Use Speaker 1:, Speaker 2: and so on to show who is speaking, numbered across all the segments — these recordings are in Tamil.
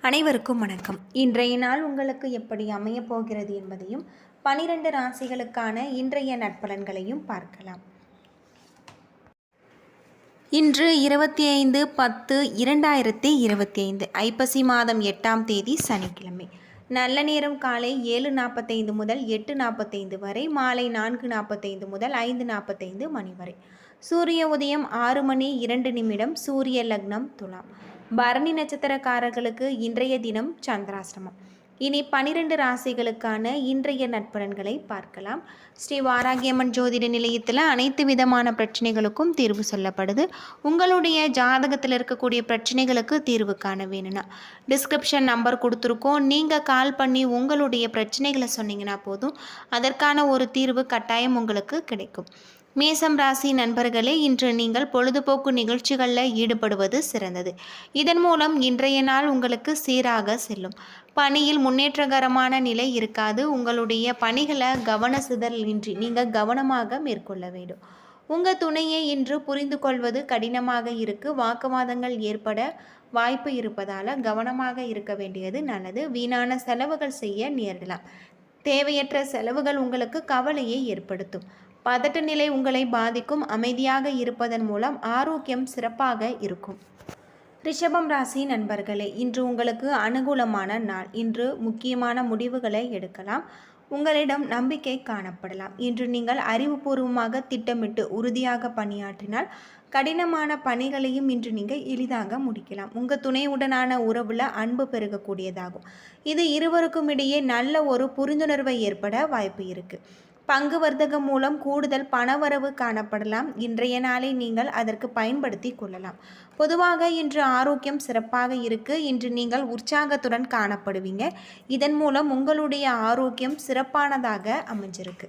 Speaker 1: அனைவருக்கும் வணக்கம். இன்றைய நாள் உங்களுக்கு எப்படி அமையப் போகிறது என்பதையும் 12 ராசிகளுக்கான இன்றைய நட்பலன்களையும் பார்க்கலாம். இன்று 25/10/2025 ஐப்பசி மாதம் 8ஆம் தேதி சனிக்கிழமை. நல்ல நேரம் காலை 7:45 முதல் 8:45 வரை, மாலை 4:45 முதல் 5:45 மணி வரை. சூரிய உதயம் 6:02. சூரிய லக்னம் துலாம். பரணி நட்சத்திரக்காரர்களுக்கு இன்றைய தினம் சந்திராசிரமம். இனி 12 ராசிகளுக்கான இன்றைய நட்பலன்களை பார்க்கலாம். ஸ்ரீ வாராகியம்மன் ஜோதிட நிலையத்தில் அனைத்து விதமான பிரச்சனைகளுக்கும் தீர்வு சொல்லப்படுது. உங்களுடைய ஜாதகத்தில் இருக்கக்கூடிய பிரச்சனைகளுக்கு தீர்வு காண வேணும்னா டிஸ்கிரிப்ஷன் நம்பர் கொடுத்துருக்கோம். நீங்கள் கால் பண்ணி உங்களுடைய பிரச்சனைகளை சொன்னீங்கன்னா போதும், அதற்கான ஒரு தீர்வு கட்டாயம் உங்களுக்கு கிடைக்கும். மேசம் ராசி நண்பர்களே, இன்று நீங்கள் பொழுதுபோக்கு நிகழ்ச்சிகளில் ஈடுபடுவது சிறந்தது. இதன் மூலம் இன்றைய நாள் உங்களுக்கு சீராக செல்லும். பணியில் முன்னேற்றகரமான நிலை இருக்காது. உங்களுடைய பணிகளை கவனச்சிதறலின்றி நீங்கள் கவனமாக மேற்கொள்ள வேண்டும். உங்கள் துணையை இன்று புரிந்து கொள்வது கடினமாக இருக்கு. வாக்குவாதங்கள் ஏற்பட வாய்ப்பு இருப்பதால் கவனமாக இருக்க வேண்டியது நல்லது. வீணான செலவுகள் செய்ய நேரிடலாம். தேவையற்ற செலவுகள் உங்களுக்கு கவலையை ஏற்படுத்தும். பதட்ட நிலை உங்களை பாதிக்கும். அமைதியாக இருப்பதன் மூலம் ஆரோக்கியம் சிறப்பாக இருக்கும். ரிஷபம் ராசி நண்பர்களே, இன்று உங்களுக்கு அனுகூலமான நாள். இன்று முக்கியமான முடிவுகளை எடுக்கலாம். உங்களிடம் நம்பிக்கை காணப்படலாம். இன்று நீங்கள் அறிவுபூர்வமாக திட்டமிட்டு உறுதியாக பணியாற்றினால் கடினமான பணிகளையும் இன்று நீங்கள் எளிதாக முடிக்கலாம். உங்கள் துணையுடனான உறவில் அன்பு பெருகக்கூடியதாகும். இது இருவருக்கும் இடையே நல்ல ஒரு புரிந்துணர்வை ஏற்பட வாய்ப்பு இருக்குது. பங்கு வர்த்தகம் மூலம் கூடுதல் பணவரவு காணப்படலாம். இன்றைய நாளை நீங்கள் அதற்கு பயன்படுத்தி கொள்ளலாம். பொதுவாக இன்று ஆரோக்கியம் சிறப்பாக இருக்கு. இன்று நீங்கள் உற்சாகத்துடன் காணப்படுவீங்க. இதன் மூலம் உங்களுடைய ஆரோக்கியம் சிறப்பானதாக அமைஞ்சிருக்கு.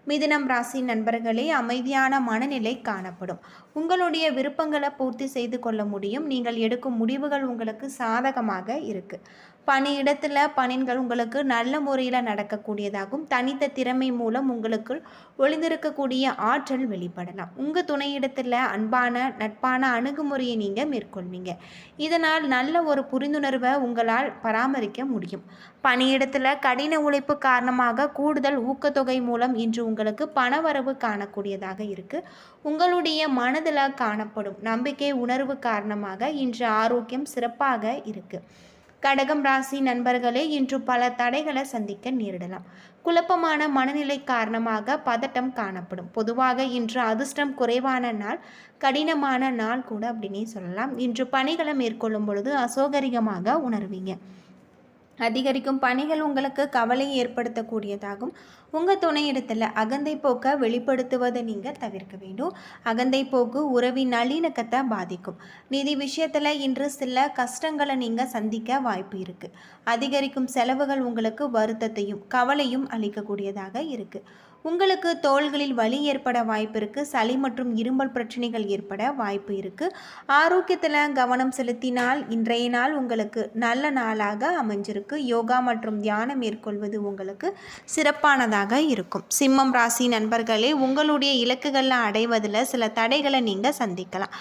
Speaker 1: மிதுனம் ராசி நண்பர்களே, அமைதியான மனநிலை காணப்படும். உங்களுடைய விருப்பங்களை பூர்த்தி செய்து கொள்ள முடியும். நீங்கள் எடுக்கும் முடிவுகள் உங்களுக்கு சாதகமாக இருக்கு. பணியிடத்தில் பணிகள் உங்களுக்கு நல்ல முறையில் நடக்கக்கூடியதாகும். தனித்த திறமை மூலம் உங்களுக்கு ஒளிந்திருக்கக்கூடிய ஆற்றல் வெளிப்படலாம். உங்கள் துணையிடத்தில் அன்பான நட்பான அணுகுமுறையை நீங்கள் மேற்கொள்வீங்க. இதனால் நல்ல ஒரு புரிந்துணர்வை உங்களால் பராமரிக்க முடியும். பணியிடத்தில் கடின உழைப்பு காரணமாக கூடுதல் ஊக்கத்தொகை மூலம் இன்று உங்களுக்கு பணவரவு காணக்கூடியதாக இருக்குது. உங்களுடைய மனதில் காணப்படும் நம்பிக்கை உணர்வு காரணமாக இன்று ஆரோக்கியம் சிறப்பாக இருக்குது. கடகம் ராசி நண்பர்களே, இன்று பல தடைகளை சந்திக்க நேரிடலாம். குழப்பமான மனநிலை காரணமாக பதட்டம் காணப்படும். பொதுவாக இன்று அதிர்ஷ்டம் குறைவான நாள், கடினமான நாள் கூட அப்படின்னே சொல்லலாம். இன்று பணிகளை மேற்கொள்ளும் பொழுது அசௌகரியமாக உணர்வீங்க. அதிகரிக்கும் பணிகள் உங்களுக்கு கவலையை ஏற்படுத்தக்கூடியதாகும். உங்கள் துணையிடத்தில் அகந்தை போக்க வெளிப்படுத்துவதை நீங்கள் தவிர்க்க வேண்டும். அகந்தை போக்கு உறவின் நல்லிணக்கத்தை பாதிக்கும். நிதி விஷயத்தில் இன்று சில கஷ்டங்களை நீங்கள் சந்திக்க வாய்ப்பு இருக்குது. அதிகரிக்கும் செலவுகள் உங்களுக்கு வருத்தத்தையும் கவலையும் அளிக்கக்கூடியதாக இருக்குது. உங்களுக்கு தோள்களில் வலி ஏற்பட வாய்ப்பு இருக்குது. சளி மற்றும் இருமல் பிரச்சனைகள் ஏற்பட வாய்ப்பு இருக்குது. ஆரோக்கியத்தில் கவனம் செலுத்தினால் இன்றைய நாள் உங்களுக்கு நல்ல நாளாக அமைஞ்சிருக்கு. யோகா மற்றும் தியானம் மேற்கொள்வது உங்களுக்கு சிறப்பானதாக இருக்கும். சிம்மம் ராசி நண்பர்களே, உங்களுடைய இலக்குகளை அடைவதில் சில தடைகளை நீங்கள் சந்திக்கலாம்.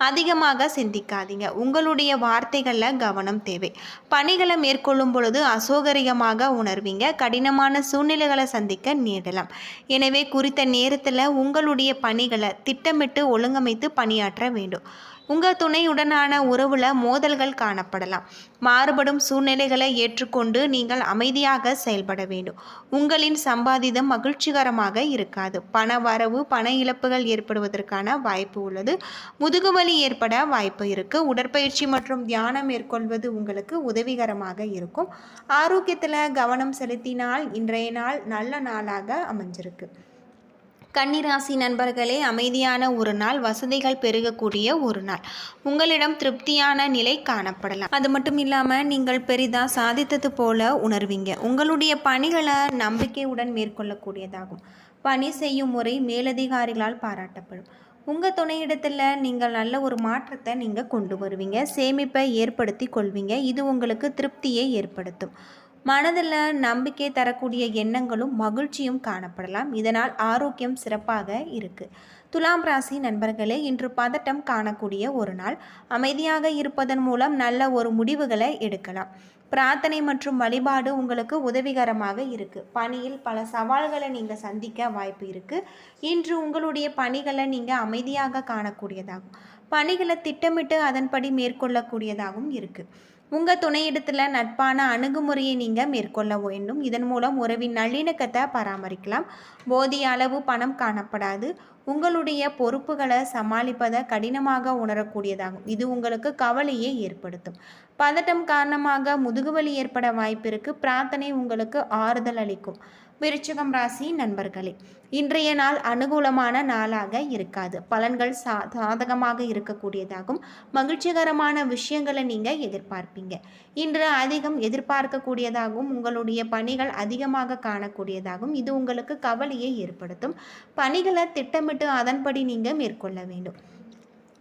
Speaker 1: அதிகமாக சிந்திக்காதீங்க. உங்களுடைய வார்த்தைகளில் கவனம் தேவை. பணிகளை மேற்கொள்ளும் பொழுது அசௌகரியமாக உணர்வீங்க. கடினமான சூழ்நிலைகளை சந்திக்க நேரிடலாம். எனவே குறித்த நேரத்தில் உங்களுடைய பணிகளை திட்டமிட்டு ஒழுங்கமைத்து பணியாற்ற வேண்டும். உங்கள் துணையுடனான உறவில் மோதல்கள் காணப்படலாம். மாறுபடும் சூழ்நிலைகளை ஏற்றுக்கொண்டு நீங்கள் அமைதியாக செயல்பட வேண்டும். உங்களின் சம்பாதிதம் மகிழ்ச்சிகரமாக இருக்காது. பண வரவு பண இழப்புகள் ஏற்படுவதற்கான வாய்ப்பு உள்ளது. முதுகுவலி ஏற்பட வாய்ப்பு இருக்குது. உடற்பயிற்சி மற்றும் தியானம் மேற்கொள்வது உங்களுக்கு உதவிகரமாக இருக்கும். ஆரோக்கியத்தில் கவனம் செலுத்தினால் இன்றைய நாள் நல்ல நாளாக அமைஞ்சிருக்கு. கன்னிராசி நண்பர்களே, அமைதியான ஒரு நாள், வசதிகள் பெருகக்கூடிய ஒரு நாள். உங்களிடம் திருப்தியான நிலை காணப்படலாம். அது மட்டும் இல்லாமல் நீங்கள் பெரிதாக சாதித்தது போல உணர்வீங்க. உங்களுடைய பணிகளை நம்பிக்கையுடன் மேற்கொள்ளக்கூடியதாகும். பணி செய்யும் முறை மேலதிகாரிகளால் பாராட்டப்படும். உங்கள் துணையிடத்தில் நீங்கள் நல்ல ஒரு மாற்றத்தை நீங்கள் கொண்டு வருவீங்க. சேமிப்பை ஏற்படுத்தி கொள்வீங்க. இது உங்களுக்கு திருப்தியை ஏற்படுத்தும். மனதில் நம்பிக்கை தரக்கூடிய எண்ணங்களும் மகிழ்ச்சியும் காணப்படலாம். இதனால் ஆரோக்கியம் சிறப்பாக இருக்குது. துலாம் ராசி நண்பர்களே, இன்று பதட்டம் காணக்கூடிய ஒரு நாள். அமைதியாக இருப்பதன் மூலம் நல்ல ஒரு முடிவுகளை எடுக்கலாம். பிரார்த்தனை மற்றும் வழிபாடு உங்களுக்கு உதவிகரமாக இருக்குது. பணியில் பல சவால்களை நீங்கள் சந்திக்க வாய்ப்பு இருக்குது. இன்று உங்களுடைய பணிகளை நீங்கள் அமைதியாக காணக்கூடியதாகும். பணிகளை திட்டமிட்டு அதன்படி மேற்கொள்ளக்கூடியதாகவும் இருக்குது. உங்கள் துணையிடத்தில் நட்பான அணுகுமுறையை நீங்கள் மேற்கொள்ள வேண்டும். இதன் மூலம் உறவின் நல்லிணக்கத்தை பராமரிக்கலாம். போதிய அளவு பணம் காணப்படாது. உங்களுடைய பொறுப்புகளை சமாளிப்பதை கடினமாக உணரக்கூடியதாகும். இது உங்களுக்கு கவலையை ஏற்படுத்தும். பதட்டம் காரணமாக முதுகுவலி ஏற்பட வாய்ப்பு இருக்குது. பிரார்த்தனை உங்களுக்கு ஆறுதல் அளிக்கும். விருச்சிகம் ராசி நண்பர்களே, இன்றைய நாள் அனுகூலமான நாளாக இருக்காது. பலன்கள் சாதகமாக இருக்கக்கூடியதாகும். மகிழ்ச்சிகரமான விஷயங்களை நீங்கள் எதிர்பார்ப்பீங்க. இன்று அதிகம் எதிர்பார்க்கக்கூடியதாகவும் உங்களுடைய பணிகள் அதிகமாக காணக்கூடியதாகும். இது உங்களுக்கு கவலையை ஏற்படுத்தும். பணிகளை திட்டமிட்டு அதன்படி நீங்கள் மேற்கொள்ள வேண்டும்.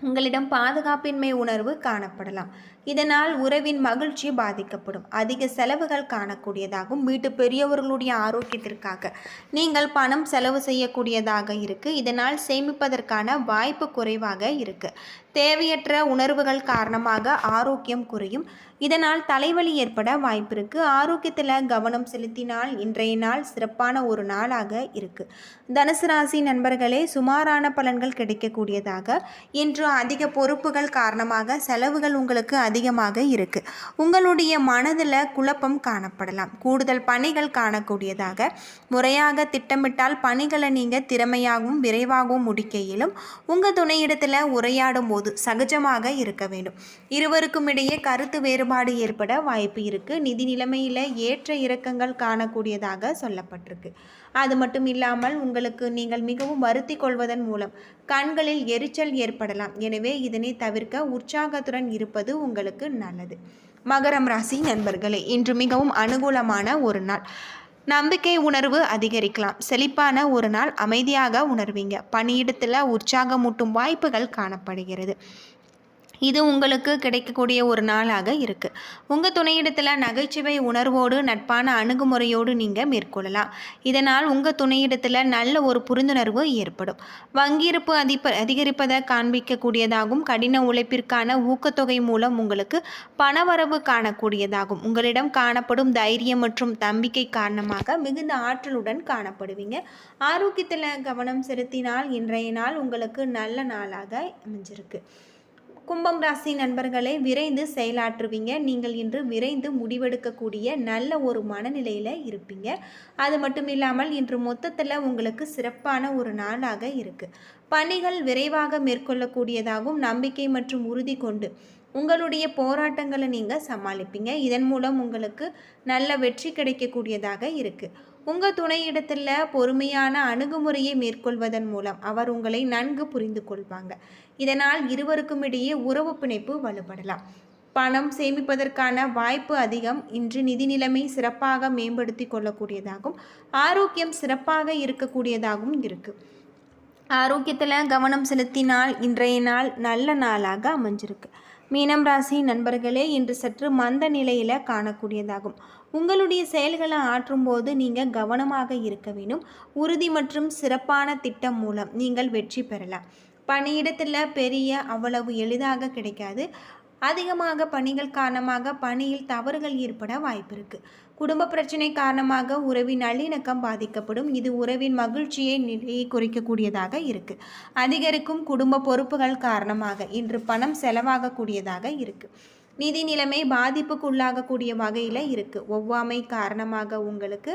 Speaker 1: உங்களிடம் பாதுகாப்பின்மை உணர்வு காணப்படலாம். இதனால் உறவின் மகிழ்ச்சி பாதிக்கப்படும். அதிக செலவுகள் காணக்கூடியதாகும். வீட்டு பெரியவர்களுடைய ஆரோக்கியத்திற்காக நீங்கள் பணம் செலவு செய்யக்கூடியதாக இருக்குது. இதனால் சேமிப்பதற்கான வாய்ப்பு குறைவாக இருக்குது. தேவையற்ற உணர்வுகள் காரணமாக ஆரோக்கியம் குறையும். இதனால் தலைவலி ஏற்பட வாய்ப்பு இருக்குது. ஆரோக்கியத்தில் கவனம் செலுத்தினால் இன்றைய நாள் சிறப்பான ஒரு நாளாக இருக்குது. தனுசு ராசி நண்பர்களே, சுமாரான பலன்கள் கிடைக்கக்கூடியதாக. இன்று அதிக பொறுப்புகள் காரணமாக செலவுகள் உங்களுக்கு அதிகமாக இருக்குது. உங்களுடைய மனதில் குழப்பம் காணப்படலாம். கூடுதல் பணிகள் காணக்கூடியதாக. முறையாக திட்டமிட்டால் பணிகளை நீங்கள் திறமையாகவும் விரைவாகவும் முடிக்க இயலும். உங்கள் துணையிடத்தில் உரையாடும் போது சகஜமாக இருக்க வேண்டும். இருவருக்கும் இடையே கருத்து வேறுபாடு ஏற்பட வாய்ப்பு இருக்குது. நிதி நிலைமையில் ஏற்ற இறக்கங்கள் காணக்கூடியதாக சொல்லப்பட்டிருக்கு. அது மட்டும் இல்லாமல் உங்களுக்கு நீங்கள் மிகவும் வருத்தி கொள்வதன் மூலம் கண்களில் எரிச்சல் ஏற்படலாம். எனவே இதனை தவிர்க்க உற்சாகத்துடன் இருப்பது உங்களுக்கு நல்லது. மகரம் ராசி நண்பர்களே, இன்று மிகவும் அனுகூலமான ஒரு நாள். நம்பிக்கை உணர்வு அதிகரிக்கலாம். செழிப்பான ஒரு நாள். அமைதியாக உணர்வீங்க. பணியிடத்தில் உற்சாகமூட்டும் வாய்ப்புகள் காணப்படுகிறது. இது உங்களுக்கு கிடைக்கக்கூடிய ஒரு நாளாக இருக்குது. உங்கள் துணையிடத்தில் நகைச்சுவை உணர்வோடு நட்பான அணுகுமுறையோடு நீங்கள் மேற்கொள்ளலாம். இதனால் உங்கள் துணையிடத்தில் நல்ல ஒரு புரிந்துணர்வு ஏற்படும். வங்கியிருப்பு அதிகரிப்பதை காண்பிக்கக்கூடியதாகும். கடின உழைப்பிற்கான ஊக்கத்தொகை மூலம் உங்களுக்கு பணவரவு காணக்கூடியதாகும். உங்களிடம் காணப்படும் தைரியம் மற்றும் நம்பிக்கை காரணமாக மிகுந்த ஆற்றலுடன் காணப்படுவீங்க. ஆரோக்கியத்தில் கவனம் செலுத்தினால் இன்றைய நாள் உங்களுக்கு நல்ல நாளாக அமைஞ்சிருக்கு. கும்பம் ராசி நண்பர்களே, விரைந்து செயலாற்றுவீங்க. நீங்கள் இன்று விரைந்து முடிவெடுக்கக்கூடிய நல்ல ஒரு மனநிலையில் இருப்பீங்க. அது மட்டும் இல்லாமல் இன்று மொத்தத்தில் உங்களுக்கு சிறப்பான ஒரு நாளாக இருக்குது. பணிகள் விரைவாக மேற்கொள்ளக்கூடியதாகவும் நம்பிக்கை மற்றும் உறுதி கொண்டு உங்களுடைய போராட்டங்களை நீங்கள் சமாளிப்பீங்க. இதன் மூலம் உங்களுக்கு நல்ல வெற்றி கிடைக்கக்கூடியதாக இருக்குது. உங்கள் துணையிடத்தில் பொறுமையான அணுகுமுறையை மேற்கொள்வதன் மூலம் அவர் உங்களை நன்கு புரிந்து கொள்வாங்க. இதனால் இருவருக்கும் இடையே உறவு பிணைப்பு வலுப்படலாம். பணம் சேமிப்பதற்கான வாய்ப்பு அதிகம். இன்று நிதி நிலைமை சிறப்பாக மேம்படுத்தி கொள்ளக்கூடியதாகவும் ஆரோக்கியம் சிறப்பாக இருக்கக்கூடியதாகவும் இருக்குது. ஆரோக்கியத்தில் கவனம் செலுத்தினால் இன்றைய நாள் நல்ல நாளாக அமைஞ்சிருக்கு. மீனம் ராசி நண்பர்களே, இன்று சற்று மந்த நிலையில் காணக்கூடியதாகும். உங்களுடைய செயல்களை ஆற்றும் போது நீங்கள் கவனமாக இருக்க வேண்டும். உறுதி மற்றும் சிறப்பான திட்டம் மூலம் நீங்கள் வெற்றி பெறலாம். பணியிடத்தில் பெரிய அவ்வளவு எளிதாக கிடைக்காது. அதிகமாக பணிகள் காரணமாக பணியில் தவறுகள் ஏற்பட வாய்ப்பு இருக்குது. குடும்ப பிரச்சனை காரணமாக உறவின் நல்லிணக்கம் பாதிக்கப்படும். இது உறவின் மகிழ்ச்சியை நிலையை குறைக்கக்கூடியதாக இருக்குது. அதிகரிக்கும் குடும்ப பொறுப்புகள் காரணமாக இன்று பணம் செலவாகக்கூடியதாக இருக்குது. நிதி நிலைமை பாதிப்புக்குள்ளாகக்கூடிய வகையில் இருக்குது. ஒவ்வாமை காரணமாக உங்களுக்கு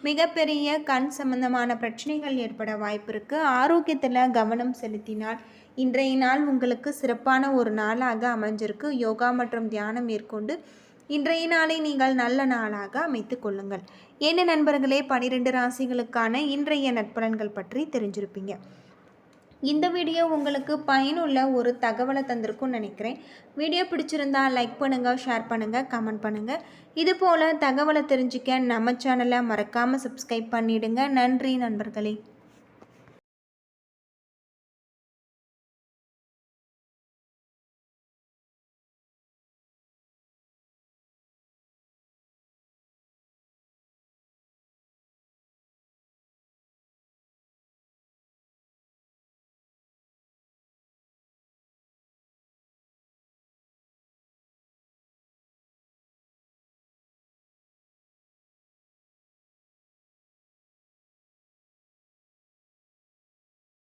Speaker 1: மிகப்பெரிய கண் சம்பந்தமான பிரச்சனைகள் ஏற்பட வாய்ப்பு இருக்குது. ஆரோக்கியத்தில் கவனம் செலுத்தினால் இன்றைய நாள் உங்களுக்கு சிறப்பான ஒரு நாளாக அமைஞ்சிருக்கு. யோகா மற்றும் தியானம் மேற்கொண்டு இன்றைய நாளை நீங்கள் நல்ல நாளாக அமைத்து கொள்ளுங்கள். என்ன நண்பர்களே, 12 ராசிகளுக்கான இன்றைய நட்பலன்கள் பற்றி தெரிஞ்சிருப்பீங்க. இந்த வீடியோ உங்களுக்கு பயனுள்ள ஒரு தகவலை தந்திருக்கும்னு நினைக்கிறேன். வீடியோ பிடிச்சிருந்தா லைக் பண்ணுங்கள், ஷேர் பண்ணுங்கள், கமெண்ட் பண்ணுங்கள். இதுபோல் தகவலை தெரிஞ்சுக்க நம்ம சேனலை மறக்காமல் சப்ஸ்கிரைப் பண்ணிவிடுங்க. நன்றி நண்பர்களே.